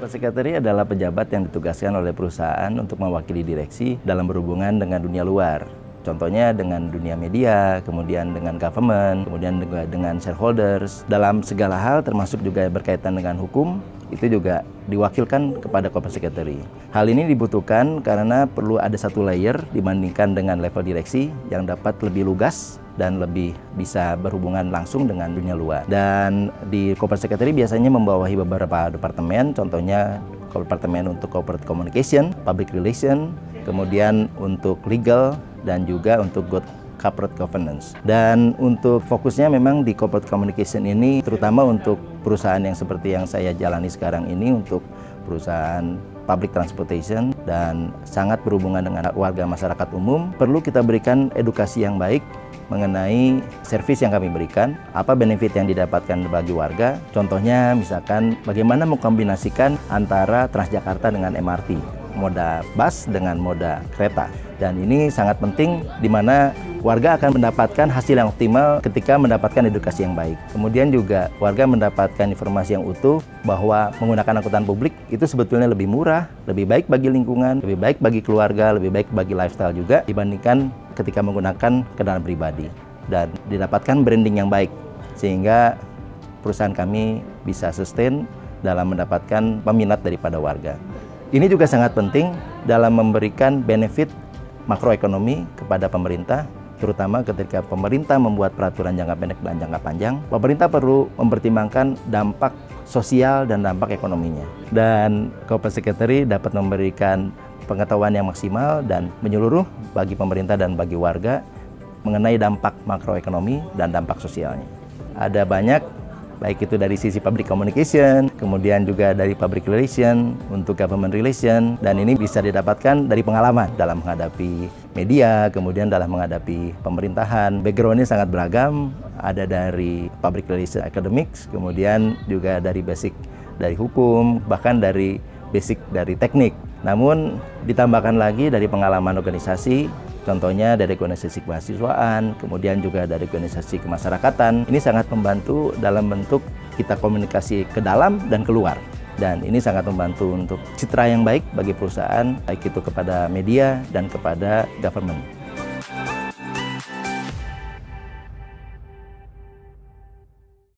Corporate Secretary adalah pejabat yang ditugaskan oleh perusahaan untuk mewakili direksi dalam berhubungan dengan dunia luar. Contohnya dengan dunia media, kemudian dengan government, kemudian dengan shareholders. Dalam segala hal termasuk juga berkaitan dengan hukum, itu juga diwakilkan kepada Corporate Secretary. Hal ini dibutuhkan karena perlu ada satu layer dibandingkan dengan level direksi yang dapat lebih lugas dan lebih bisa berhubungan langsung dengan dunia luar. Dan di Corporate Secretary biasanya membawahi beberapa departemen, contohnya departemen untuk Corporate Communication, Public Relation, kemudian untuk Legal, dan juga untuk Corporate Governance. Dan untuk fokusnya memang di Corporate Communication ini, terutama untuk perusahaan yang seperti yang saya jalani sekarang ini, untuk perusahaan public transportation dan sangat berhubungan dengan warga masyarakat umum, perlu kita berikan edukasi yang baik mengenai servis yang kami berikan, apa benefit yang didapatkan bagi warga. Contohnya misalkan bagaimana mengkombinasikan antara Transjakarta dengan MRT, moda bus dengan moda kereta. Dan ini sangat penting di mana warga akan mendapatkan hasil yang optimal ketika mendapatkan edukasi yang baik. Kemudian juga warga mendapatkan informasi yang utuh bahwa menggunakan angkutan publik itu sebetulnya lebih murah, lebih baik bagi lingkungan, lebih baik bagi keluarga, lebih baik bagi lifestyle juga dibandingkan ketika menggunakan kendaraan pribadi. Dan didapatkan branding yang baik sehingga perusahaan kami bisa sustain dalam mendapatkan peminat daripada warga. Ini juga sangat penting dalam memberikan benefit makroekonomi kepada pemerintah, terutama ketika pemerintah membuat peraturan jangka pendek dan jangka panjang. Pemerintah perlu mempertimbangkan dampak sosial dan dampak ekonominya. Dan Corporate Secretary dapat memberikan pengetahuan yang maksimal dan menyeluruh bagi pemerintah dan bagi warga mengenai dampak makroekonomi dan dampak sosialnya. Ada banyak, baik itu dari sisi public communication, kemudian juga dari public relation, untuk government relation, dan ini bisa didapatkan dari pengalaman dalam menghadapi media, kemudian dalam menghadapi pemerintahan. Background-nya sangat beragam, ada dari public relation academics, kemudian juga dari basic dari hukum, bahkan dari basic dari teknik. Namun ditambahkan lagi dari pengalaman organisasi, contohnya dari organisasi kemahasiswaan, kemudian juga dari organisasi kemasyarakatan. Ini sangat membantu dalam bentuk kita komunikasi ke dalam dan keluar. Dan ini sangat membantu untuk citra yang baik bagi perusahaan, baik itu kepada media dan kepada government.